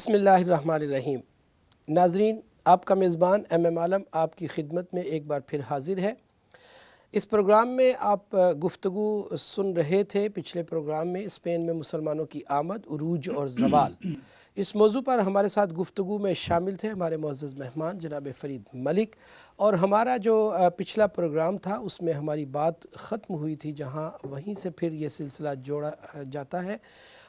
بسم اللہ الرحمن الرحیم۔ ناظرین، آپ کا میزبان ایم عالم آپ کی خدمت میں ایک بار پھر حاضر ہے۔ اس پروگرام میں آپ گفتگو سن رہے تھے پچھلے پروگرام میں اسپین میں مسلمانوں کی آمد، عروج اور زوال۔ اس موضوع پر ہمارے ساتھ گفتگو میں شامل تھے ہمارے معزز مہمان جناب فرید ملک، اور ہمارا جو پچھلا پروگرام تھا اس میں ہماری بات ختم ہوئی تھی جہاں وہیں سے پھر یہ سلسلہ جوڑا جاتا ہے،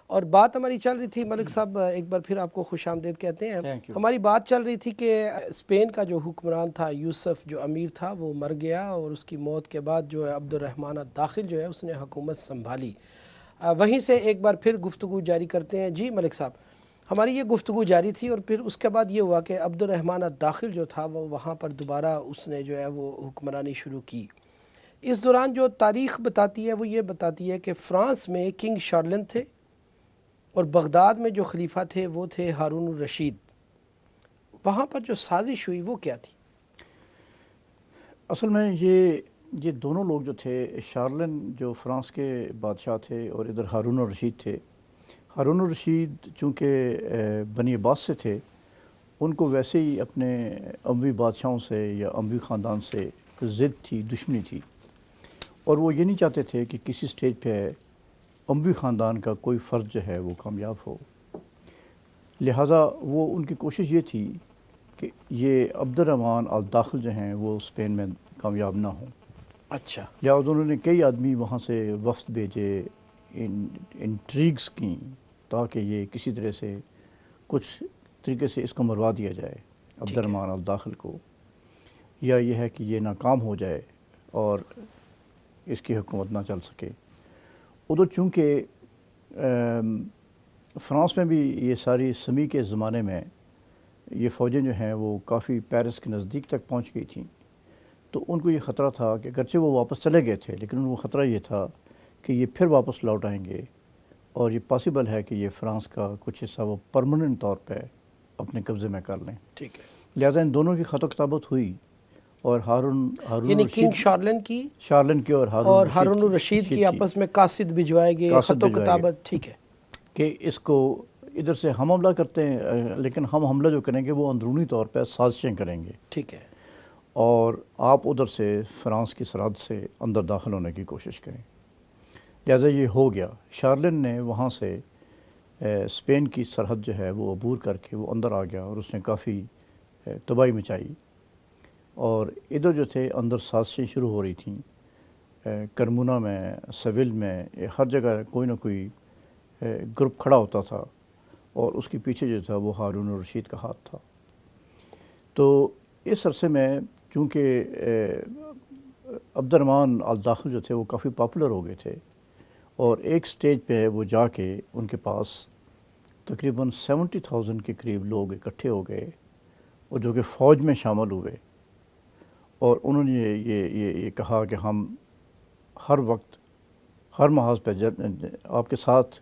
اور بات ہماری چل رہی تھی۔ ملک صاحب ایک بار پھر آپ کو خوش آمدید کہتے ہیں۔ ہماری بات چل رہی تھی کہ اسپین کا جو حکمران تھا یوسف جو امیر تھا وہ مر گیا، اور اس کی موت کے بعد جو ہے عبد الرحمن الداخل جو ہے اس نے حکومت سنبھالی۔ وہیں سے ایک بار پھر گفتگو جاری کرتے ہیں۔ جی ملک صاحب، ہماری یہ گفتگو جاری تھی، اور پھر اس کے بعد یہ ہوا کہ عبد الرحمن الداخل جو تھا وہ وہاں پر دوبارہ اس نے جو ہے وہ حکمرانی شروع کی۔ اس دوران جو تاریخ بتاتی ہے وہ یہ بتاتی ہے کہ فرانس میں کنگ شارلن تھے، اور بغداد میں جو خلیفہ تھے وہ تھے ہارون الرشید۔ وہاں پر جو سازش ہوئی وہ کیا تھی؟ اصل میں یہ دونوں لوگ جو تھے، شارلن جو فرانس کے بادشاہ تھے اور ادھر ہارون الرشید تھے۔ ہارون الرشید چونکہ بنی عباس سے تھے، ان کو ویسے ہی اپنے اموی بادشاہوں سے یا اموی خاندان سے ضد تھی، دشمنی تھی، اور وہ یہ نہیں چاہتے تھے کہ کسی سٹیج پہ اموی خاندان کا کوئی فرد جو ہے وہ کامیاب ہو۔ لہٰذا وہ ان کی کوشش یہ تھی کہ یہ عبد الرحمن الداخل جو ہیں وہ اسپین میں کامیاب نہ ہوں۔ اچھا، لہٰذا انہوں نے کئی آدمی وہاں سے وفد بھیجے، انٹریگز کیں تاکہ یہ کسی طرح سے کچھ طریقے سے اس کو مروا دیا جائے عبد الرحمن الداخل کو، یا یہ ہے کہ یہ ناکام ہو جائے اور اس کی حکومت نہ چل سکے۔ ادھر چونکہ فرانس میں بھی یہ ساری سمیع کے زمانے میں یہ فوجیں جو ہیں وہ کافی پیرس کے نزدیک تک پہنچ گئی تھیں، تو ان کو یہ خطرہ تھا کہ اگرچہ وہ واپس چلے گئے تھے لیکن ان کو خطرہ یہ تھا کہ یہ پھر واپس لوٹ آئیں گے، اور یہ پاسبل ہے کہ یہ فرانس کا کچھ حصہ وہ پرماننٹ طور پہ اپنے قبضے میں کر لیں۔ ٹھیک ہے، لہٰذا ان دونوں کی خط و کتابت ہوئی، اور ہارون یعنی کنگ شارلن کی اور ہارون الرشید کی آپس میں قاصد بھجوائے گئے، خط و کتابت۔ ٹھیک ہے کہ اس کو ادھر سے ہم حملہ کرتے ہیں، لیکن ہم حملہ جو کریں گے وہ اندرونی طور پہ سازشیں کریں گے، ٹھیک ہے، اور آپ ادھر سے فرانس کی سرحد سے اندر داخل ہونے کی کوشش کریں۔ لہٰذا یہ ہو گیا۔ شارلن نے وہاں سے اسپین کی سرحد جو ہے وہ عبور کر کے وہ اندر آ گیا، اور اس نے کافی تباہی مچائی، اور ادھر جو تھے اندر سازشیں شروع ہو رہی تھیں۔ کرمونا میں، سیول میں، ہر جگہ کوئی نہ کوئی گروپ کھڑا ہوتا تھا، اور اس کے پیچھے جو تھا وہ ہارون الرشید کا ہاتھ تھا۔ تو اس عرصے میں چونکہ عبد الرحمن الداخل جو تھے وہ کافی پاپولر ہو گئے تھے، اور ایک سٹیج پہ وہ جا کے ان کے پاس تقریباً 70,000 کے قریب لوگ اکٹھے ہو گئے، اور جو کہ فوج میں شامل ہوئے، اور انہوں نے یہ کہا کہ ہم ہر وقت ہر محاذ پہ آپ کے ساتھ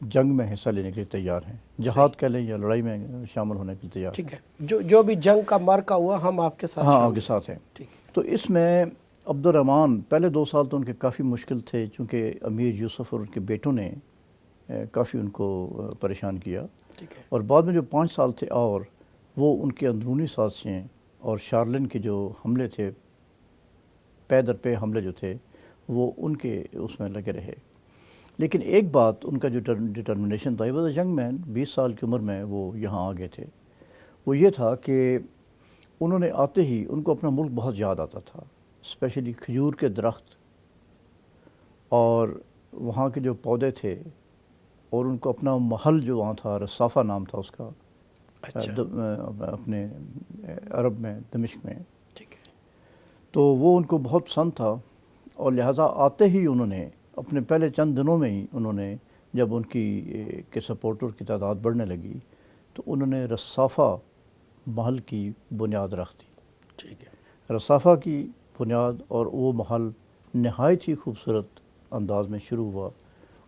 جنگ میں حصہ لینے کے لیے تیار ہیں، جہاد کہہ لیں یا لڑائی میں شامل ہونے کے لیے تیار ہیں۔ ٹھیک ہے، جو بھی جنگ کا مارکا ہوا ہم آپ کے ساتھ ہاں، آپ کے ساتھ ہیں۔ تو اس میں عبد الرحمن پہلے 2 سال تو ان کے کافی مشکل تھے، چونکہ امیر یوسف اور ان کے بیٹوں نے کافی ان کو پریشان کیا، اور بعد میں جو 5 سال تھے اور وہ ان کے اندرونی سازشیں اور شارلن کے جو حملے تھے، پے در پے حملے جو تھے وہ ان کے اس میں لگے رہے۔ لیکن ایک بات ان کا جو ڈٹرمنیشن تھا، وہ ینگ مین 20 سال کی عمر میں وہ یہاں آ گئے تھے، وہ یہ تھا کہ انہوں نے آتے ہی ان کو اپنا ملک بہت یاد آتا تھا، اسپیشلی کھجور کے درخت اور وہاں کے جو پودے تھے، اور ان کو اپنا محل جو وہاں تھا، رصافہ نام تھا اس کا، اپنے عرب میں دمشق میں، تو وہ ان کو بہت پسند تھا، اور لہٰذا آتے ہی انہوں نے اپنے پہلے چند دنوں میں ہی انہوں نے جب ان کی سپورٹر کی تعداد بڑھنے لگی تو انہوں نے رصافہ محل کی بنیاد رکھ دی۔ ٹھیک ہے، رصافہ کی بنیاد، اور وہ محل نہایت ہی خوبصورت انداز میں شروع ہوا،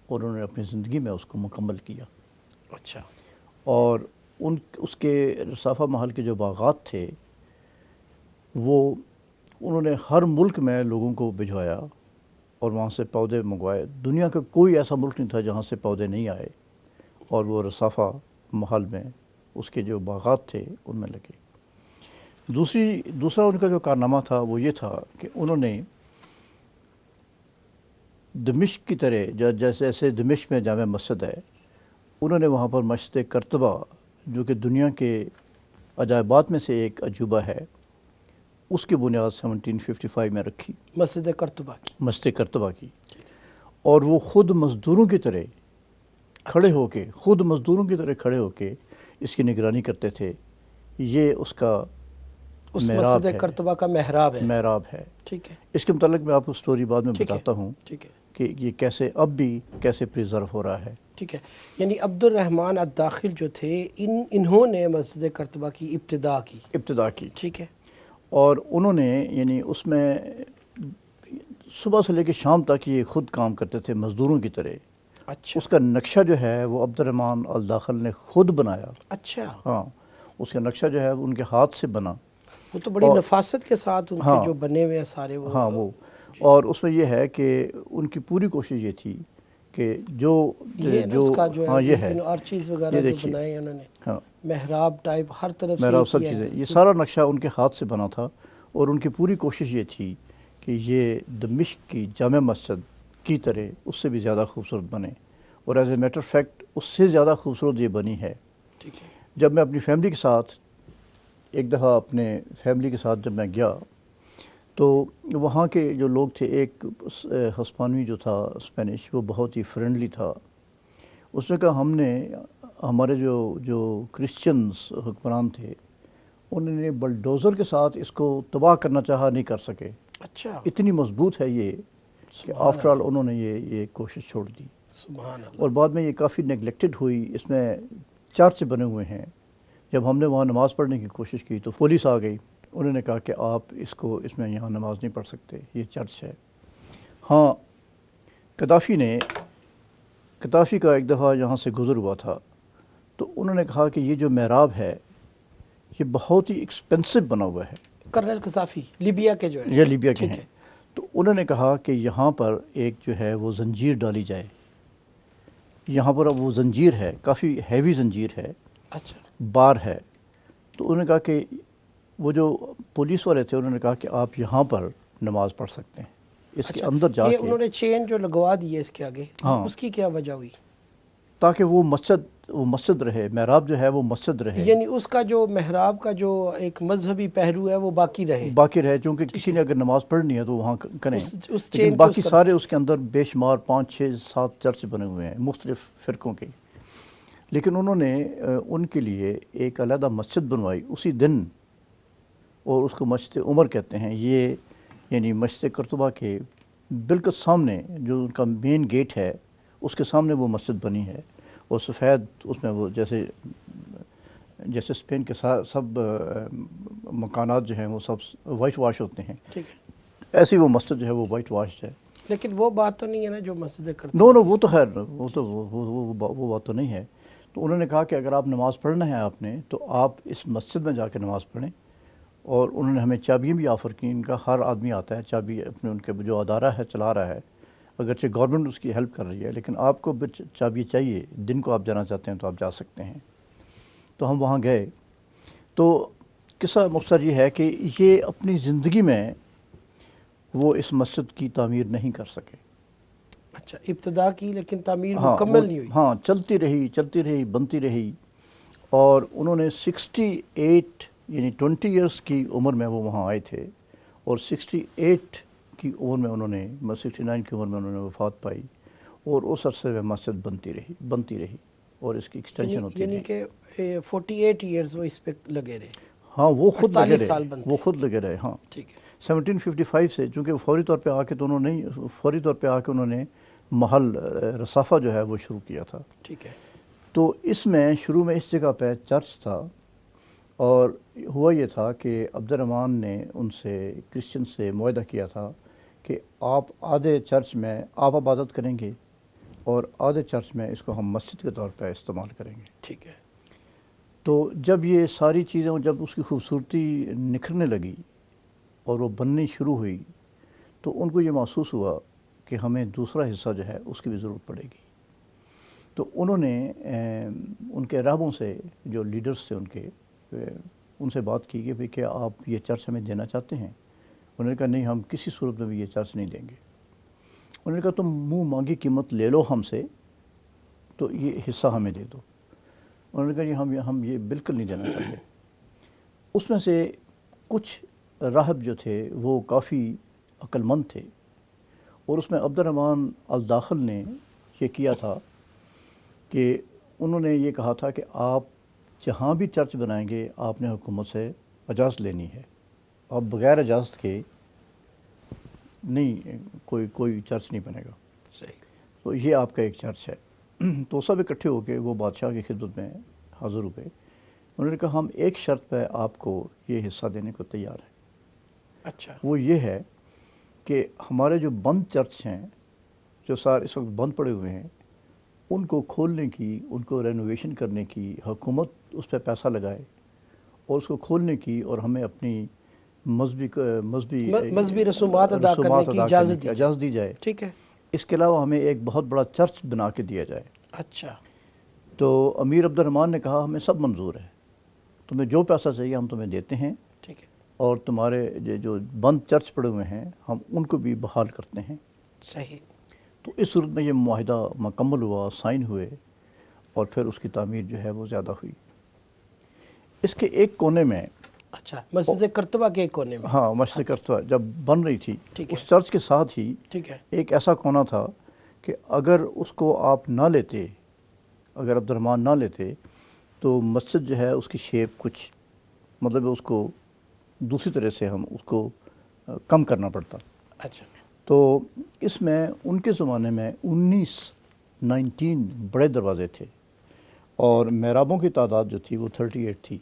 اور انہوں نے اپنی زندگی میں اس کو مکمل کیا۔ اچھا، اور اس کے رصافہ محل کے جو باغات تھے وہ انہوں نے ہر ملک میں لوگوں کو بھجوایا، اور وہاں سے پودے منگوائے۔ دنیا کا کوئی ایسا ملک نہیں تھا جہاں سے پودے نہیں آئے، اور وہ رصافہ محل میں اس کے جو باغات تھے ان میں لگے۔ دوسرا ان کا جو کارنامہ تھا وہ یہ تھا کہ انہوں نے دمشق کی طرح جیسے دمشق میں جامع مسجد ہے، انہوں نے وہاں پر مسجد قرطبہ جو کہ دنیا کے عجائبات میں سے ایک عجوبہ ہے، اس کی بنیاد 1755 میں رکھی، مسجد قرطبہ کی، اور وہ خود مزدوروں کی طرح کھڑے ہو کے اس کی نگرانی کرتے تھے۔ یہ اس کا اس محراب مسجد قرطبہ کا محراب ہے۔ ٹھیک ہے، اس کے متعلق میں آپ کو سٹوری بعد میں بتاتا ہوں ٹھیک ہے، کہ یہ کیسے اب بھی کیسے پریزرو ہو رہا ہے۔ ٹھیک ہے، یعنی عبد الرحمن الداخل جو تھے انہوں نے مسجد قرطبہ کی ابتدا کی، ٹھیک ہے، اور انہوں نے یعنی اس میں صبح سے لے کے شام تک یہ خود کام کرتے تھے مزدوروں کی طرح۔ اچھا، اس کا نقشہ جو ہے وہ عبد الرحمن الداخل نے خود بنایا۔ اچھا، ہاں، اس کا نقشہ جو ہے وہ ان کے ہاتھ سے بنا۔ وہ تو بڑی نفاست کے ساتھ ان کے جو بنے ہوئے ہیں سارے وہ۔ ہاں وہ، اور اس میں یہ ہے کہ ان کی پوری کوشش یہ تھی کہ جو یہ ہے آرچیز وغیرہ جو بنائے انہوں نے، محراب ٹائپ ہر طرف سے، محراب سب چیزیں، یہ سارا نقشہ ان کے ہاتھ سے بنا تھا، اور ان کی پوری کوشش یہ تھی کہ یہ دمشق کی جامع مسجد کی طرح اس سے بھی زیادہ خوبصورت بنے، اور ایز اے میٹر فیکٹ اس سے زیادہ خوبصورت یہ بنی ہے۔ جب میں اپنی فیملی کے ساتھ ایک دفعہ جب میں گیا تو وہاں کے جو لوگ تھے، ایک ہسپانوی جو تھا اسپینش، وہ بہت ہی فرینڈلی تھا۔ اس نے کہا ہمارے جو کرسچنز حکمران تھے انہوں نے بلڈوزر کے ساتھ اس کو تباہ کرنا چاہا، نہیں کر سکے۔ اچھا، اتنی مضبوط ہے یہ کہ آفٹر آل انہوں نے یہ کوشش چھوڑ دی۔ سبحان اللہ۔ اور بعد میں یہ کافی نیگلیکٹڈ ہوئی، اس میں چرچ بنے ہوئے ہیں۔ جب ہم نے وہاں نماز پڑھنے کی کوشش کی تو پولیس آ گئی، انہوں نے کہا کہ آپ اس میں یہاں نماز نہیں پڑھ سکتے، یہ چرچ ہے۔ ہاں، قذافی کا ایک دفعہ یہاں سے گزر ہوا تھا، تو انہوں نے کہا کہ یہ جو محراب ہے یہ بہت ہی ایکسپینسو بنا ہوا ہے۔ کرنل قذافی لیبیا کے جو ہے، یہ لیبیا کے ہیں، تو انہوں نے کہا کہ یہاں پر ایک جو ہے وہ زنجیر ڈالی جائے۔ یہاں پر اب وہ زنجیر ہے، کافی ہیوی زنجیر ہے، اچھا، بار ہے۔ تو انہوں نے کہا کہ وہ جو پولیس والے تھے انہوں نے کہا کہ آپ یہاں پر نماز پڑھ سکتے ہیں، اس کے اندر جا کے۔ انہوں نے چین جو لگوا دی ہے اس کے آگے، اس کی کیا وجہ ہوئی؟ تاکہ وہ مسجد رہے، محراب جو ہے وہ مسجد رہے، یعنی اس کا جو محراب کا جو ایک مذہبی پہلو ہے وہ باقی رہے، چونکہ کسی نے اگر نماز پڑھنی ہے تو وہاں کریں، لیکن باقی سارے اس کے اندر بے شمار 5 6 7 چرچ بنے ہوئے ہیں مختلف فرقوں کے۔ لیکن انہوں نے ان کے لیے ایک علیحدہ مسجد بنوائی اسی دن، اور اس کو مسجد عمر کہتے ہیں۔ یہ یعنی مسجد قرطبہ کے بالکل سامنے جو ان کا مین گیٹ ہے اس کے سامنے وہ مسجد بنی ہے، اور سفید اس میں وہ جیسے اسپین کے سب مکانات جو ہیں وہ سب وائٹ واش ہوتے ہیں، ایسی وہ مسجد جو ہے وہ وائٹ واشڈ ہے۔ لیکن وہ بات تو نہیں ہے نا جو مسجد قرطبہ۔ نو وہ تو خیر وہ بات تو نہیں ہے۔ تو انہوں نے کہا کہ اگر آپ نماز پڑھنا ہے آپ نے تو آپ اس مسجد میں جا کے نماز پڑھیں، اور انہوں نے ہمیں چابیاں بھی آفر کی۔ ان کا ہر آدمی آتا ہے چابی اپنے، ان کے جو ادارہ ہے چلا رہا ہے، اگرچہ گورنمنٹ اس کی ہیلپ کر رہی ہے، لیکن آپ کو چابی چاہیے، دن کو آپ جانا چاہتے ہیں تو آپ جا سکتے ہیں۔ تو ہم وہاں گئے، تو قصہ مختصر یہ ہے کہ یہ اپنی زندگی میں وہ اس مسجد کی تعمیر نہیں کر سکے۔ اچھا، ابتدا کی لیکن تعمیر مکمل نہیں ہوئی۔ ہاں، چلتی رہی بنتی رہی، اور انہوں نے 68 یعنی 20 ایئرس کی عمر میں وہ وہاں آئے تھے، اور 68 کی عمر میں انہوں نے 69 کی عمر میں انہوں نے وفات پائی، اور اس عرصے میں مسجد بنتی رہی اور اس کی ایکسٹینشن ہوتی رہی۔ یعنی کہ 48 ایئرز وہ اس پہ لگے رہے۔ ہاں، وہ خود لگے رہے، ہاں، ٹھیک ہے۔ 1755 سے، چونکہ فوری طور پہ آ کے انہوں نے محل رصافہ جو ہے وہ شروع کیا تھا۔ ٹھیک ہے۔ تو اس میں شروع میں اس جگہ پہ چرچ تھا، اور ہوا یہ تھا کہ عبد الرحمن نے ان سے کرسچن سے معاہدہ کیا تھا کہ آپ آدھے چرچ میں آپ عبادت کریں گے، اور آدھے چرچ میں اس کو ہم مسجد کے طور پہ استعمال کریں گے۔ ٹھیک ہے۔ تو جب یہ ساری چیزیں، جب اس کی خوبصورتی نکھرنے لگی اور وہ بننی شروع ہوئی، تو ان کو یہ محسوس ہوا کہ ہمیں دوسرا حصہ جو ہے اس کی بھی ضرورت پڑے گی۔ تو انہوں نے ان کے راہبوں سے جو لیڈرز تھے ان کے ان سے بات کی کہ کیا آپ یہ چرچ ہمیں دینا چاہتے ہیں؟ انہوں نے کہا نہیں، ہم کسی صورت میں بھی یہ چرچ نہیں دیں گے۔ انہوں نے کہا تم منہ مانگی قیمت لے لو ہم سے، تو یہ حصہ ہمیں دے دو۔ انہوں نے کہا جی ہم یہ بالکل نہیں دینا چاہتے۔ اس میں سے کچھ راہب جو تھے وہ کافی عقل مند تھے، اور اس میں عبد الرحمن الداخل نے یہ کیا تھا کہ انہوں نے یہ کہا تھا کہ آپ جہاں بھی چرچ بنائیں گے آپ نے حکومت سے اجازت لینی ہے، آپ بغیر اجازت کے نہیں کوئی چرچ نہیں بنے گا۔ صحیح۔ تو یہ آپ کا ایک چرچ ہے۔ تو سب اکٹھے ہو کے وہ بادشاہ کی خدمت میں حاضر ہوئے۔ انہوں نے کہا ہم ایک شرط پہ آپ کو یہ حصہ دینے کو تیار ہیں۔ اچھا۔ وہ یہ ہے کہ ہمارے جو بند چرچ ہیں، جو اس وقت بند پڑے ہوئے ہیں، ان کو کھولنے کی، ان کو رینوویشن کرنے کی، حکومت اس پہ پیسہ لگائے اور اس کو کھولنے کی، اور ہمیں اپنی مذہبی رسومات ادا کرنے کی اجازت دی جائے۔ ٹھیک ہے۔ اس کے علاوہ ہمیں ایک بہت بڑا چرچ بنا کے دیا جائے۔ اچھا۔ تو امیر عبد الرحمن نے کہا ہمیں سب منظور ہے، تمہیں جو پیسہ چاہیے ہم تمہیں دیتے ہیں، ٹھیک ہے، اور تمہارے جو بند چرچ پڑے ہوئے ہیں ہم ان کو بھی بحال کرتے ہیں۔ صحیح۔ تو اس صورت میں یہ معاہدہ مکمل ہوا، سائن ہوئے، اور پھر اس کی تعمیر جو ہے وہ زیادہ ہوئی۔ اس کے ایک کونے میں، اچھا، مسجد کرتبہ کے ایک کونے میں، ہاں مسجد کرتبہ جب بن رہی تھی، ٹھیک ہے، اس چرچ کے ساتھ ہی ٹھیک ہے، ایک ایسا کونا تھا کہ اگر اس کو آپ نہ لیتے، اگر عبد الرحمن نہ لیتے، تو مسجد جو ہے اس کی شیپ کچھ مطلب اس کو دوسری طرح سے ہم اس کو کم کرنا پڑتا۔ اچھا۔ تو اس میں ان کے زمانے میں 19 بڑے دروازے تھے، اور محرابوں کی تعداد جو تھی وہ 38 تھی۔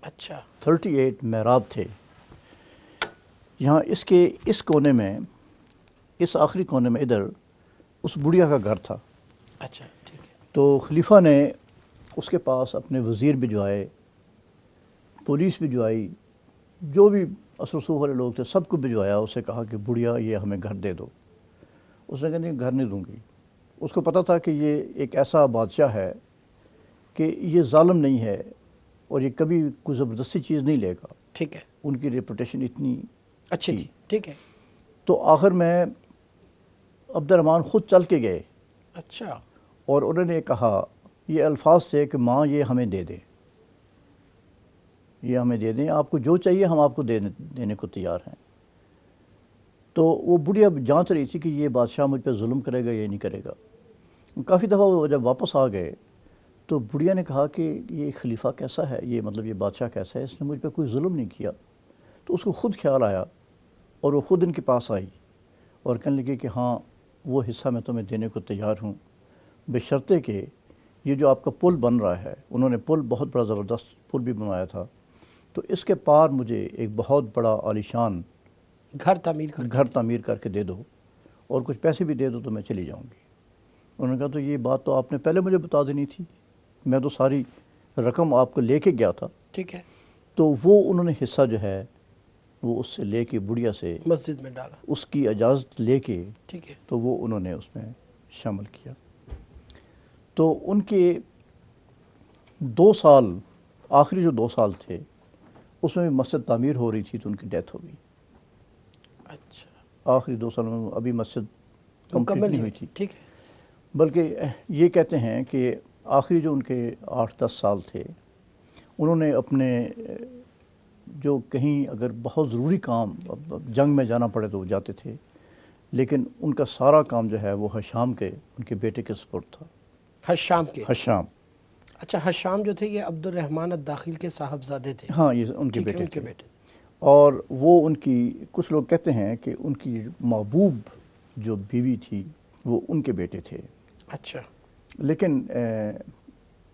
اچھا۔ 38 محراب تھے۔ یہاں اس کونے میں، اس آخری کونے میں ادھر اس بڑھیا کا گھر تھا۔ اچھا، ٹھیک ہے۔ تو خلیفہ نے اس کے پاس اپنے وزیر بھجوائے، پولیس بھجوائی، جو بھی اثر رسوخ والے لوگ تھے سب کو بھجوایا، اسے کہا کہ بڑھیا یہ ہمیں گھر دے دو۔ اس نے کہا نہیں، گھر نہیں دوں گی۔ اس کو پتہ تھا کہ یہ ایک ایسا بادشاہ ہے کہ یہ ظالم نہیں ہے، اور یہ کبھی کوئی زبردستی چیز نہیں لے گا۔ ٹھیک ہے۔ ان کی ریپوٹیشن اتنی اچھی تھی، ٹھیک ہے۔ تو آخر میں عبد الرحمن خود چل کے گئے، اچھا، اور انہوں نے کہا یہ الفاظ سے کہ ماں یہ ہمیں دے دیں، یہ ہمیں دے دیں، آپ کو جو چاہیے ہم آپ کو دینے کو تیار ہیں۔ تو وہ بڑھیا جانچ رہی تھی کہ یہ بادشاہ مجھ پہ ظلم کرے گا یا نہیں کرے گا۔ کافی دفعہ وہ جب واپس آ گئے تو بڑھیا نے کہا کہ یہ خلیفہ کیسا ہے، یہ مطلب یہ بادشاہ کیسا ہے، اس نے مجھ پہ کوئی ظلم نہیں کیا۔ تو اس کو خود خیال آیا، اور وہ خود ان کے پاس آئی اور کہنے لگی کہ ہاں وہ حصہ میں تمہیں دینے کو تیار ہوں، بشرطے کہ یہ جو آپ کا پل بن رہا ہے، انہوں نے پل بہت بڑا زبردست پل بھی بنوایا تھا، تو اس کے پار مجھے ایک بہت بڑا عالیشان گھر تعمیر کر کے دے دو، اور کچھ پیسے بھی دے دو تو میں چلی جاؤں گی۔ انہوں نے کہا تو یہ بات تو آپ نے پہلے مجھے بتا دینی تھی، میں تو ساری رقم آپ کو لے کے گیا تھا۔ ٹھیک ہے۔ تو وہ انہوں نے حصہ جو ہے وہ اس سے لے کے بڑھیا سے مسجد میں ڈالا، اس کی اجازت لے کے، ٹھیک ہے، تو وہ انہوں نے اس میں شامل کیا۔ تو ان کے 2 سال، آخری جو 2 سال تھے اس میں بھی مسجد تعمیر ہو رہی تھی، تو ان کی ڈیتھ ہو گئی۔ اچھا، آخری 2 سالوں میں ابھی مسجد کمپلیٹ نہیں ہوئی تھی۔ ٹھیک ہے۔ بلکہ یہ کہتے ہیں کہ آخری جو ان کے 8-10 سال تھے، انہوں نے اپنے جو کہیں اگر بہت ضروری کام، جنگ میں جانا پڑے تو وہ جاتے تھے، لیکن ان کا سارا کام جو ہے وہ حشام کے، ان کے بیٹے کے سپرد تھا۔ حشام کے؟ حشام۔ اچھا، حشام جو تھے یہ عبد الرحمن الداخل کے صاحبزادے تھے؟ ہاں، یہ ان کے بیٹے تھے۔ بیٹے۔ اور وہ ان کی، کچھ لوگ کہتے ہیں کہ ان کی محبوب جو بیوی تھی وہ ان کے بیٹے تھے۔ اچھا۔ لیکن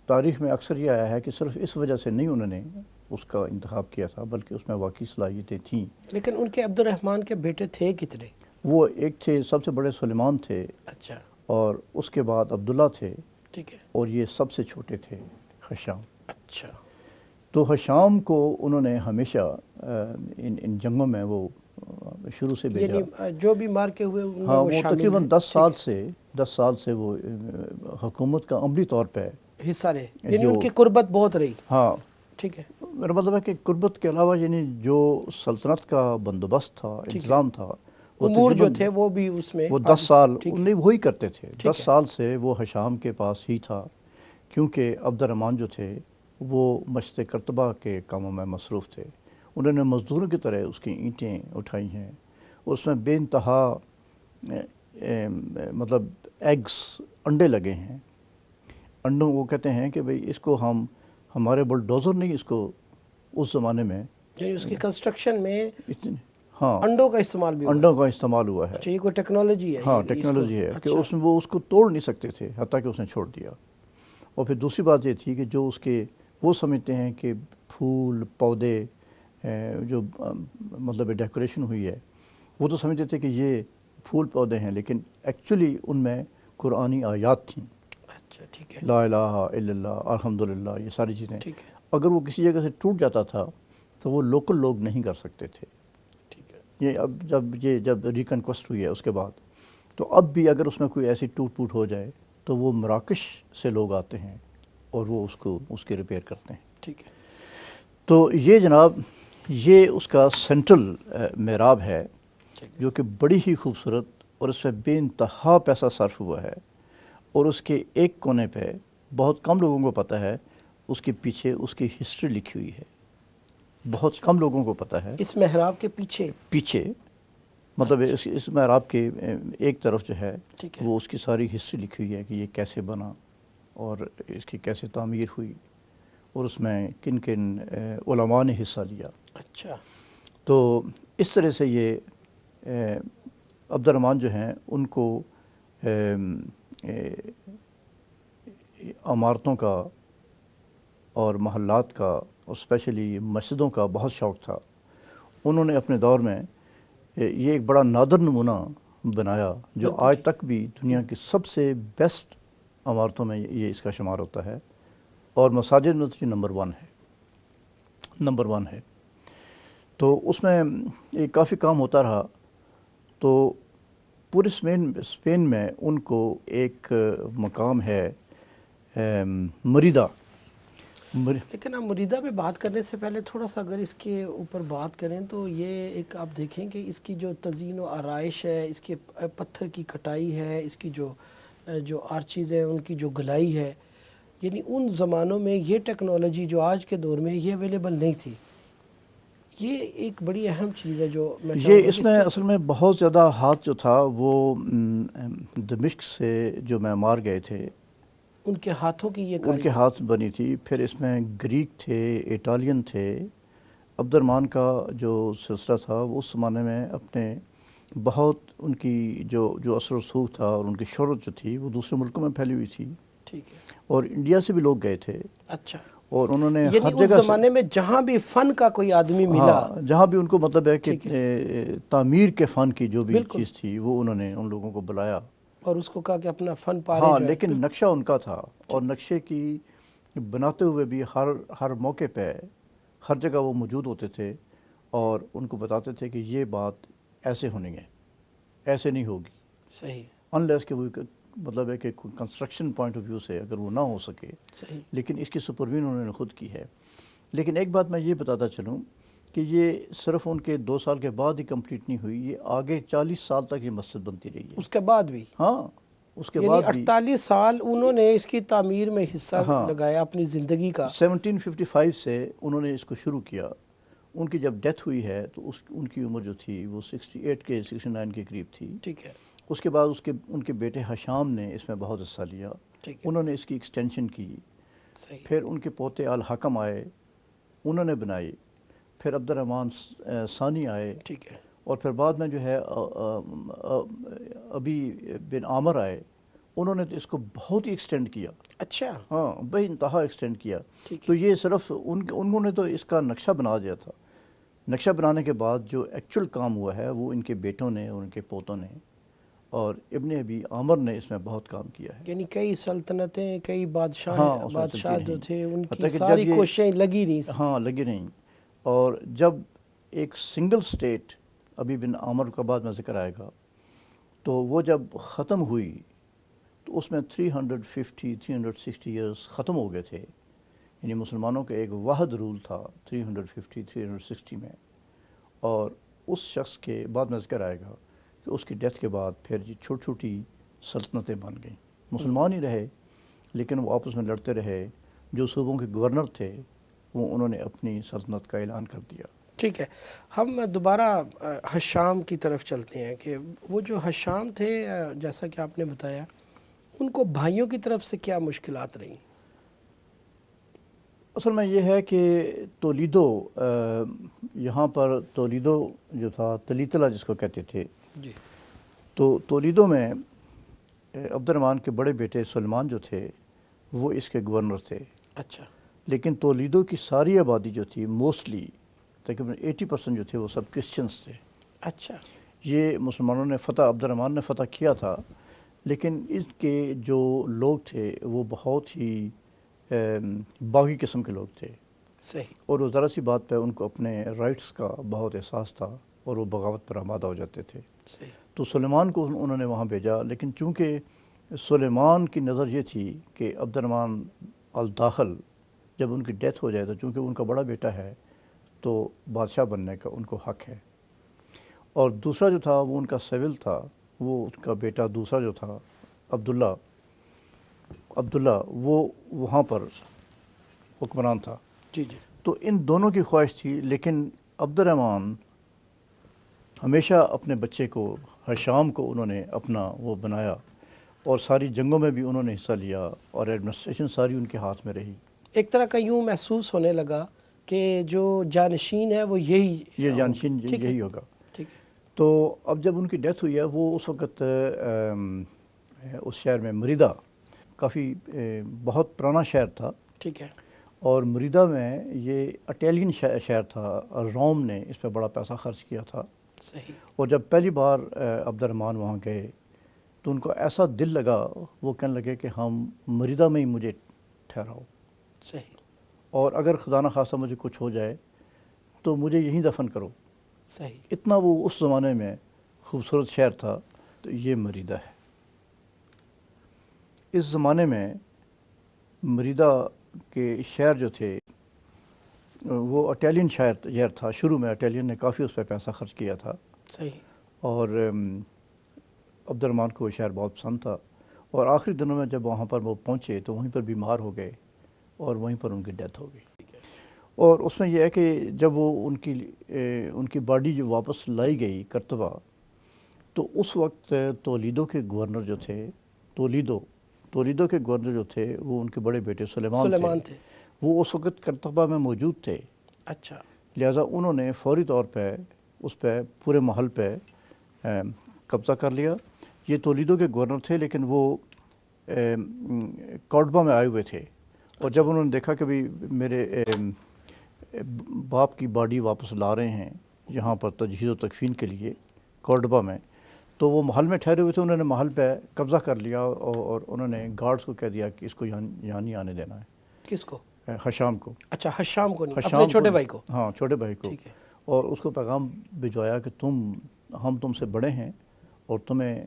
تاریخ میں اکثر یہ آیا ہے کہ صرف اس وجہ سے نہیں انہوں نے اس کا انتخاب کیا تھا، بلکہ اس میں واقعی صلاحیتیں تھیں۔ لیکن ان کے عبد الرحمن کے بیٹے تھے کتنے؟ وہ ایک تھے، سب سے بڑے سلیمان تھے، اچھا، اور اس کے بعد عبداللہ تھے، ٹھیک ہے، اور یہ سب سے چھوٹے تھے حشام۔ اچھا۔ تو حشام کو انہوں نے ہمیشہ ان جنگوں میں وہ شروع سے بھیجا. یعنی جو بھی مار کے ہوئے ان میں ہاں وہ وہ شامل تقریباً ہیں. 10 سال سے وہ حکومت کا عملی طور پہ حصہ رہے, یعنی ان کی قربت بہت رہی. ہاں ٹھیک ہے, میرا مطلب ہے کہ قربت کے علاوہ یعنی جو سلطنت کا بندوبست تھا, انتظام تھا, وہ امور جو تقریباً تھے وہ بھی اس میں وہ 10 سال ٹھیک ہے. نہیں وہی کرتے تھے. ٹھیک 10 ہے. سال سے وہ حشام کے پاس ہی تھا, کیونکہ عبد الرحمن جو تھے وہ مشت کرتبہ کے کاموں میں مصروف تھے. انہوں نے مزدوروں کی طرح اس کی اینٹیں اٹھائی ہیں. اس میں بے انتہا مطلب ایگز, انڈے لگے ہیں. انڈوں وہ کہتے ہیں کہ بھئی اس کو ہمارے بلڈوزر نہیں, اس کو اس زمانے میں یعنی اس کی کنسٹرکشن میں ہاں انڈوں کا استعمال بھی ہوا. انڈوں کا استعمال ہوا ہے. اچھا, یہ کوئی ٹیکنالوجی ہے. ہاں ٹیکنالوجی ہے کہ اس میں وہ اس کو توڑ نہیں سکتے تھے, حتیٰ کہ اس نے چھوڑ دیا. اور پھر دوسری بات یہ تھی کہ جو اس کے وہ سمجھتے ہیں کہ پھول پودے جو مطلب ڈیکوریشن ہوئی ہے, وہ تو سمجھتے تھے کہ یہ پھول پودے ہیں, لیکن ایکچولی ان میں قرآنی آیات تھیں. اچھا ٹھیک ہے. لا الہ الا اللہ, الحمدللہ, یہ ساری چیزیں. ٹھیک ہے. اگر وہ کسی جگہ سے ٹوٹ جاتا تھا تو وہ لوکل لوگ نہیں کر سکتے تھے. ٹھیک ہے. یہ اب جب ریکنکوسٹ ہوئی ہے اس کے بعد, تو اب بھی اگر اس میں کوئی ایسی ٹوٹ پوٹ ہو جائے تو وہ مراکش سے لوگ آتے ہیں اور وہ اس کی ریپیئر کرتے ہیں. ٹھیک ہے. تو یہ جناب یہ اس کا سینٹرل محراب ہے جو کہ بڑی ہی خوبصورت, اور اس پہ بے انتہا پیسہ صرف ہوا ہے. اور اس کے ایک کونے پہ بہت کم لوگوں کو پتہ ہے, اس کے پیچھے اس کی ہسٹری لکھی ہوئی ہے. بہت کم لوگوں کو پتہ ہے اس محراب کے پیچھے مطلب اس محراب کے ایک طرف جو ہے ٹھیک ہے. وہ اس کی ساری ہسٹری لکھی ہوئی ہے کہ یہ کیسے بنا اور اس کی کیسے تعمیر ہوئی, اور اس میں کن کن علماء نے حصہ لیا. اچھا. تو اس طرح سے یہ عبد الرحمن جو ہیں ان کو عمارتوں کا اور محلات کا اور اسپیشلی مسجدوں کا بہت شوق تھا. انہوں نے اپنے دور میں یہ ایک بڑا نادر نمونہ بنایا جو آج تک بھی دنیا کی سب سے بیسٹ عمارتوں میں یہ اس کا شمار ہوتا ہے, اور مساجد میں تو نمبر ون ہے. تو اس میں یہ کافی کام ہوتا رہا. تو پورے اسپین میں ان کو ایک مقام ہے مریدہ. لیکن آپ مریدہ پہ بات کرنے سے پہلے تھوڑا سا اگر اس کے اوپر بات کریں تو یہ ایک آپ دیکھیں کہ اس کی جو تزئین و آرائش ہے, اس کے پتھر کی کٹائی ہے, اس کی جو آرچیز ہے ان کی جو گلائی ہے, یعنی ان زمانوں میں یہ ٹیکنالوجی جو آج کے دور میں یہ اویلیبل نہیں تھی. یہ ایک بڑی اہم چیز ہے جو میں یہ اس میں اصل میں بہت زیادہ ہاتھ جو تھا وہ دمشق سے جو معمار گئے تھے ان کے ہاتھوں کی یہ ان کے ہاتھ بنی تھی. پھر اس میں گریک تھے, اٹالین تھے. عبد الرحمن کا جو سلسلہ تھا وہ اس زمانے میں اپنے بہت ان کی جو اثر و رسوخ تھا اور ان کی شہرت جو تھی وہ دوسرے ملکوں میں پھیلی ہوئی تھی. ٹھیک ہے. اور انڈیا سے بھی لوگ گئے تھے. اچھا. اور انہوں نے یعنی ہر جگہ اس زمانے میں جہاں بھی فن کا کوئی آدمی ملا, جہاں بھی ان کو مطلب ہے کہ تعمیر کے فن کی جو بھی چیز تھی وہ انہوں نے ان لوگوں کو بلایا اور اس کو کہا کہ اپنا فن پارے. ہاں لیکن نقشہ ان کا تھا, اور نقشے کی بناتے ہوئے بھی ہر موقع پہ ہر جگہ وہ موجود ہوتے تھے, اور ان کو بتاتے تھے کہ یہ بات ایسے ہونی ہے, ایسے نہیں ہوگی. صحیح. انلیس کہ وہ مطلب ہے کہ کنسٹرکشن پوائنٹ آف ویو سے اگر وہ نہ ہو سکے. صحیح. لیکن اس کی سپروین انہوں نے خود کی ہے. لیکن ایک بات میں یہ بتاتا چلوں کہ یہ صرف ان کے 2 سال کے بعد ہی کمپلیٹ نہیں ہوئی, یہ آگے 40 سال تک یہ مسجد بنتی رہی ہے. اس کے بعد بھی؟ ہاں اس کے یعنی بعد بھی 48 سال انہوں نے اس کی تعمیر میں حصہ لگایا اپنی زندگی کا. 1755 سے انہوں نے اس کو شروع کیا. ان کی جب ڈیتھ ہوئی ہے تو ان کی عمر جو تھی وہ 68 کے 69 کے قریب تھی. ٹھیک ہے. اس کے بعد ان کے بیٹے حشام نے اس میں بہت حصہ لیا. انہوں نے اس کی ایکسٹینشن کی. پھر ان کے پوتے الحکم آئے, انہوں نے بنائی. پھر عبد الرحمن ثانی آئے. ٹھیک ہے. اور پھر بعد میں جو ہے ابھی بن عامر آئے, انہوں نے تو اس کو بہت ہی ایکسٹینڈ کیا. اچھا. ہاں بے انتہا ایکسٹینڈ کیا. تو یہ صرف انہوں نے تو اس کا نقشہ بنا دیا تھا. نقشہ بنانے کے بعد جو ایکچوئل کام ہوا ہے وہ ان کے بیٹوں نے اور ان کے پوتوں نے, اور ابن ابی عامر نے اس میں بہت کام کیا ہے. یعنی کئی سلطنتیں, کئی بادشاہ جو تھے ان کی ساری کوششیں لگی نہیں. ہاں لگی نہیں. اور جب ایک سنگل سٹیٹ ابی بن عامر کا بعد میں ذکر آئے گا، تو وہ جب ختم ہوئی تو اس میں 360 ایئرس ختم ہو گئے تھے، یعنی مسلمانوں کا ایک واحد رول تھا 360 میں، اور اس شخص کے بعد میں ذکر آئے گا کہ اس کی ڈیتھ کے بعد پھر یہ چھوٹی چھوٹی سلطنتیں بن گئیں، مسلمان ہی رہے لیکن وہ آپس میں لڑتے رہے، جو صوبوں کے گورنر تھے وہ انہوں نے اپنی سلطنت کا اعلان کر دیا۔ ٹھیک ہے، ہم دوبارہ حشام کی طرف چلتے ہیں کہ وہ جو حشام تھے جیسا کہ آپ نے بتایا، ان کو بھائیوں کی طرف سے کیا مشکلات رہیں؟ اصل میں یہ ہے کہ تولیدو، یہاں پر تولیدو جو تھا، تلیتلا جس کو کہتے تھے، جی، تو تولیدو میں عبد الرحمن کے بڑے بیٹے سلمان جو تھے وہ اس کے گورنر تھے، اچھا، لیکن تولیدو کی ساری آبادی جو تھی موسٹلی تقریباً 80% جو تھے وہ سب کرسچنس تھے۔ اچھا، یہ مسلمانوں نے فتح، عبد الرحمن نے فتح کیا تھا، لیکن اس کے جو لوگ تھے وہ بہت ہی باغی قسم کے لوگ تھے، صحیح، اور وہ ذرا سی بات پہ ان کو اپنے رائٹس کا بہت احساس تھا اور وہ بغاوت پر آمادہ ہو جاتے تھے۔ صحیح، تو سلیمان کو انہوں نے وہاں بھیجا، لیکن چونکہ سلیمان کی نظر یہ تھی کہ عبد الرحمن الداخل جب ان کی ڈیتھ ہو جائے تو چونکہ ان کا بڑا بیٹا ہے تو بادشاہ بننے کا ان کو حق ہے، اور دوسرا جو تھا وہ ان کا سیول تھا، وہ اس کا بیٹا دوسرا جو تھا عبداللہ وہ وہاں پر حکمران تھا۔ جی جی، تو ان دونوں کی خواہش تھی، لیکن عبد الرحمن ہمیشہ اپنے بچے کو، حشام کو انہوں نے اپنا وہ بنایا، اور ساری جنگوں میں بھی انہوں نے حصہ لیا اور ایڈمنسٹریشن ساری ان کے ہاتھ میں رہی۔ ایک طرح کا یوں محسوس ہونے لگا کہ جو جانشین ہے وہ یہی یہ جانشین ٹھیک ہے، یہی ہوگا۔ ٹھیک ہے، تو اب جب ان کی ڈیتھ ہوئی ہے، وہ اس وقت اس شہر میں مریدہ، کافی بہت پرانا شہر تھا، ٹھیک ہے، اور مریدہ میں یہ اٹیلین شہر تھا، اور روم نے اس پہ بڑا پیسہ خرچ کیا تھا، صحیح، اور جب پہلی بار عبد الرحمن وہاں گئے تو ان کو ایسا دل لگا، وہ کہنے لگے کہ ہم مریدہ میں ہی مجھے ٹھہراؤ، صحیح، اور اگر خدا نخواستہ مجھے کچھ ہو جائے تو مجھے یہیں دفن کرو۔ صحیح، اتنا وہ اس زمانے میں خوبصورت شہر تھا۔ تو یہ مریدہ ہے۔ اس زمانے میں مریدہ کے شہر جو تھے وہ اٹیلین شہر تھا، شروع میں اٹیلین نے کافی اس پہ پیسہ خرچ کیا تھا، صحیح، اور عبد الرحمن کو وہ شہر بہت پسند تھا، اور آخری دنوں میں جب وہاں پر وہ پہنچے تو وہیں پر بیمار ہو گئے اور وہیں پر ان کی ڈیتھ ہو گئی۔ اور اس میں یہ ہے کہ جب وہ ان کی باڈی جو واپس لائی گئی کرتبہ، تو اس وقت تولیدو کے گورنر جو تھے، تولیدو کے گورنر جو تھے وہ ان کے بڑے بیٹے سلیمان تھے، وہ اس وقت کرتبہ میں موجود تھے۔ اچھا، لہٰذا انہوں نے فوری طور پہ اس پہ پورے محل پہ قبضہ کر لیا۔ یہ تولیدو کے گورنر تھے، لیکن وہ کورڈوبا میں آئے ہوئے تھے، اور جب انہوں نے دیکھا کہ بھی میرے باپ کی باڈی واپس لا رہے ہیں یہاں پر تجہیز و تکفین کے لیے کورڈوبا میں، تو وہ محل میں ٹھہرے ہوئے تھے، انہوں نے محل پہ قبضہ کر لیا، اور انہوں نے گارڈز کو کہہ دیا کہ اس کو یہاں نہیں آنے دینا ہے۔ کس کو؟ حشام کو۔ اچھا، حشام کو نہیں، حشام اپنے چھوٹے بھائی کو؟ ہاں، چھوٹے بھائی کو۔ ٹھیک ہے، اور اس کو پیغام بھجوایا کہ ہم تم سے بڑے ہیں، اور تمہیں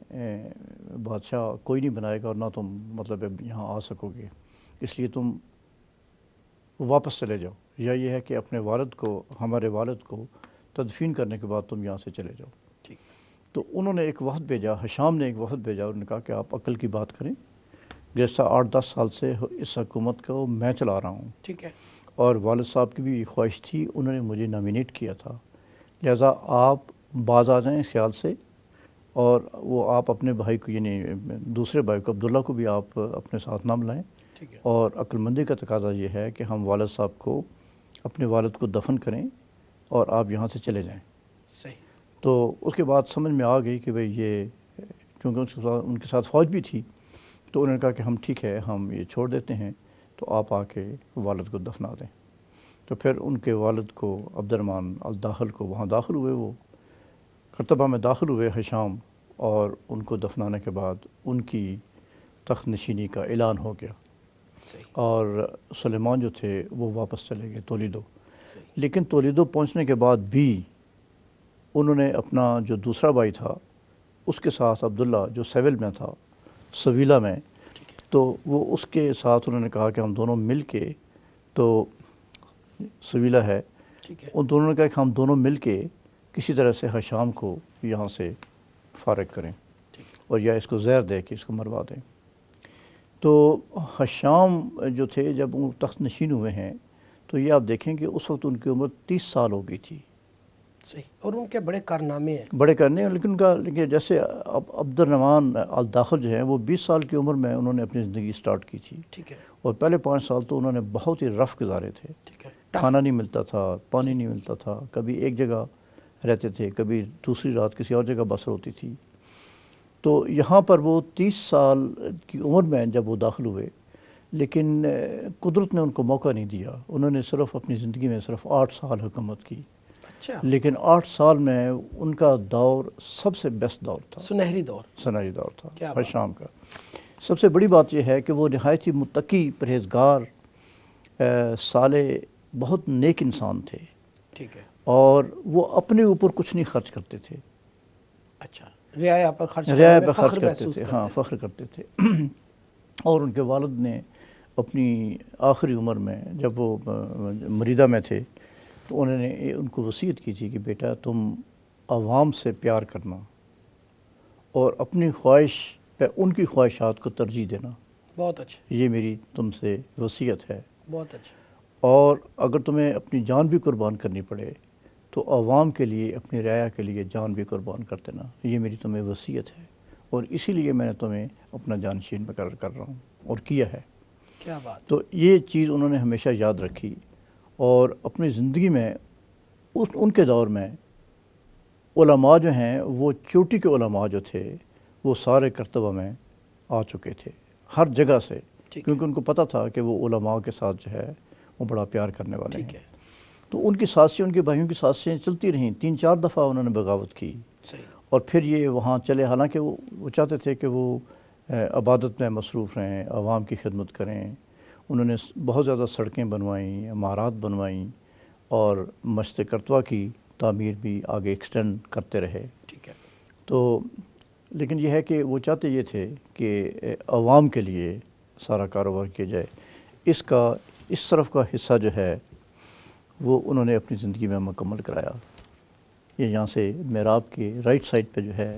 بادشاہ کوئی نہیں بنائے گا، اور نہ تم مطلب یہاں آ سکو گے، اس لیے تم واپس چلے جاؤ، یا یہ ہے کہ اپنے والد کو، ہمارے والد کو تدفین کرنے کے بعد تم یہاں سے چلے جاؤ۔ ٹھیک، تو انہوں نے ایک وفد بھیجا، حشام نے ایک وفد بھیجا، اور انہوں نے کہا کہ آپ عقل کی بات کریں، گزشتہ 8-10 سال سے اس حکومت کو میں چلا رہا ہوں، ٹھیک ہے، اور والد صاحب کی بھی خواہش تھی، انہوں نے مجھے نامینیٹ کیا تھا، لہٰذا آپ باز آ جائیں اس خیال سے، اور وہ آپ اپنے بھائی کو، یعنی دوسرے بھائی کو، عبداللہ کو بھی آپ اپنے ساتھ نام لائیں، ٹھیک ہے، اور عقل مندی کا تقاضا یہ ہے کہ ہم والد صاحب کو، اپنے والد کو دفن کریں اور آپ یہاں سے چلے جائیں۔ صحیح، تو اس کے بعد سمجھ میں آ گئی کہ بھئی یہ، کیونکہ ان کے ساتھ فوج بھی تھی، تو انہوں نے کہا کہ ہم ٹھیک ہے، ہم یہ چھوڑ دیتے ہیں، تو آپ آ کے والد کو دفنا دیں۔ تو پھر ان کے والد کو، عبد الرحمن الداخل کو، وہاں داخل ہوئے، وہ کرتبہ میں داخل ہوئے حشام، اور ان کو دفنانے کے بعد ان کی تخت نشینی کا اعلان ہو گیا، صحیح، اور سلیمان جو تھے وہ واپس چلے گئے تولیدو۔ صحیح، لیکن تولیدو پہنچنے کے بعد بھی انہوں نے اپنا جو دوسرا بھائی تھا اس کے ساتھ عبداللہ جو سیول میں تھا سویلا میں، تو وہ اس کے ساتھ انہوں نے کہا کہ ہم دونوں مل کے، تو سویلا ہے، ان دونوں نے کہا کہ ہم دونوں مل کے کسی طرح سے حشام کو یہاں سے فارغ کریں اور یا اس کو زہر دے کے اس کو مروا دیں۔ تو حشام جو تھے جب وہ تخت نشین ہوئے ہیں تو یہ آپ دیکھیں کہ اس وقت ان کی عمر 30 سال ہو گئی تھی۔ صحیح، اور ان کے بڑے کارنامے ہیں، بڑے کرنے ہیں، لیکن جیسے عبد الرحمن الداخل جو ہیں وہ 20 سال کی عمر میں انہوں نے اپنی زندگی سٹارٹ کی تھی، ٹھیک ہے، اور پہلے 5 سال تو انہوں نے بہت ہی رف گزارے تھے، ٹھیک ہے، کھانا نہیں ملتا تھا، پانی نہیں ملتا تھا، کبھی ایک جگہ رہتے تھے، کبھی دوسری رات کسی اور جگہ بسر ہوتی تھی۔ تو یہاں پر وہ 30 سال کی عمر میں جب وہ داخل ہوئے، لیکن قدرت نے ان کو موقع نہیں دیا، انہوں نے صرف اپنی زندگی میں صرف 8 سال حکومت کی، اچھا، لیکن 8 سال میں ان کا دور سب سے بیسٹ دور تھا، سنہری دور، سنہری دور تھا کیا بات حشام کا۔ سب سے بڑی بات یہ ہے کہ وہ نہایت ہی متقی، پرہیزگار، صالح، بہت نیک انسان تھے، ٹھیک ہے، اور وہ اپنے اوپر کچھ نہیں خرچ کرتے تھے، اچھا، رعایا پر خرچ کرنے رعایا میں پہ خرچ فخر کرتے محسوس تھے، کرتے ہاں فخر کرتے تھے۔ اور ان کے والد نے اپنی آخری عمر میں جب وہ مریدہ میں تھے تو انہوں نے ان کو وصیت کی تھی کہ بیٹا تم عوام سے پیار کرنا اور اپنی خواہش پہ ان کی خواہشات کو ترجیح دینا، بہت اچھا، یہ میری تم سے وصیت ہے، بہت اچھا، اور اگر تمہیں اپنی جان بھی قربان کرنی پڑے تو عوام کے لیے، اپنی رعایا کے لیے جان بھی قربان کر دینا، یہ میری تمہیں وصیت ہے، اور اسی لیے میں نے تمہیں اپنا جانشین مقرر کر رہا ہوں اور کیا ہے۔ کیا بات، تو یہ چیز انہوں نے ہمیشہ یاد رکھی، اور اپنی زندگی میں ان کے دور میں علماء جو ہیں وہ چوٹی کے علماء جو تھے وہ سارے کرتبہ میں آ چکے تھے ہر جگہ سے، کیونکہ ان کو پتہ تھا کہ وہ علماء کے ساتھ جو ہے وہ بڑا پیار کرنے والے ہیں۔ تو ان کی سازشیں، ان کے بھائیوں کی سازشیں چلتی رہیں، 3-4 دفعہ انہوں نے بغاوت کی، اور پھر یہ وہاں چلے، حالانکہ وہ چاہتے تھے کہ وہ عبادت میں مصروف رہیں، عوام کی خدمت کریں۔ انہوں نے بہت زیادہ سڑکیں بنوائیں، عمارات بنوائیں، اور مسجد کرتوہ کی تعمیر بھی آگے ایکسٹینڈ کرتے رہے۔ ٹھیک ہے، تو لیکن یہ ہے کہ وہ چاہتے یہ تھے کہ عوام کے لیے سارا کاروبار کیا جائے، اس طرف کا حصہ جو ہے وہ انہوں نے اپنی زندگی میں مکمل کرایا۔ یہ یہاں سے محراب کے رائٹ سائڈ پہ جو ہے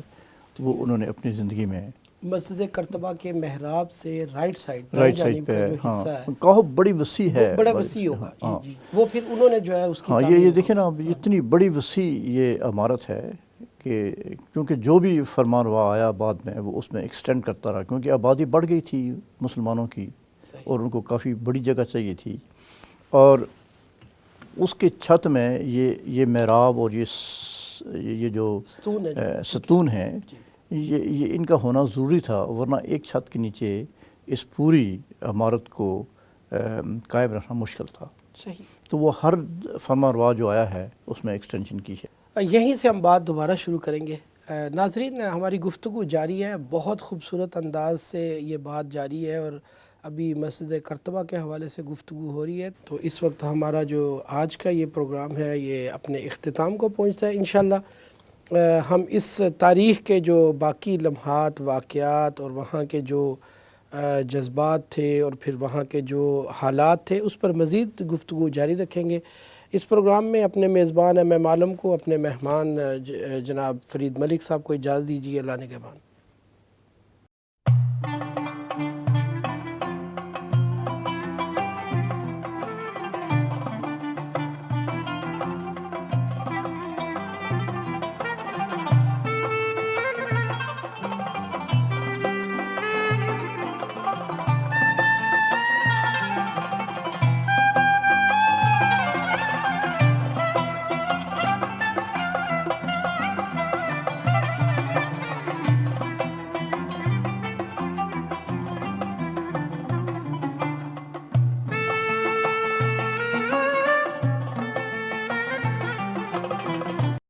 وہ انہوں نے اپنی زندگی میں مسجد کرتبہ کے محراب سے رائٹ سائڈ پہ، ہاں کہو بڑی وسیع ہے، بڑا وسیع ہوگا، جی، وہ پھر انہوں نے جو ہے اس کی، ہاں یہ دیکھیں نا، اتنی بڑی وسیع یہ عمارت ہے کہ کیونکہ جو بھی فرمان روا آیا بعد میں وہ اس میں ایکسٹینڈ کرتا رہا، کیونکہ آبادی بڑھ گئی تھی مسلمانوں کی اور ان کو کافی بڑی جگہ چاہیے تھی، اور اس کے چھت میں یہ محراب اور یہ جو ستون ہیں یہ ان کا ہونا ضروری تھا، ورنہ ایک چھت کے نیچے اس پوری عمارت کو قائم رکھنا مشکل تھا۔ صحیح، تو وہ ہر فرمان روا جو آیا ہے اس میں ایکسٹینشن کی ہے۔ یہیں سے ہم بات دوبارہ شروع کریں گے۔ ناظرین، ہماری گفتگو جاری ہے، بہت خوبصورت انداز سے یہ بات جاری ہے، اور ابھی مسجد کرتبہ کے حوالے سے گفتگو ہو رہی ہے، تو اس وقت ہمارا جو آج کا یہ پروگرام ہے یہ اپنے اختتام کو پہنچتا ہے۔ انشاءاللہ ہم اس تاریخ کے جو باقی لمحات، واقعات، اور وہاں کے جو جذبات تھے اور پھر وہاں کے جو حالات تھے اس پر مزید گفتگو جاری رکھیں گے۔ اس پروگرام میں اپنے میزبان ایم ایم عالم کو، اپنے مہمان جناب فرید ملک صاحب کو اجازت دیجیے۔ اللہ نگہبان۔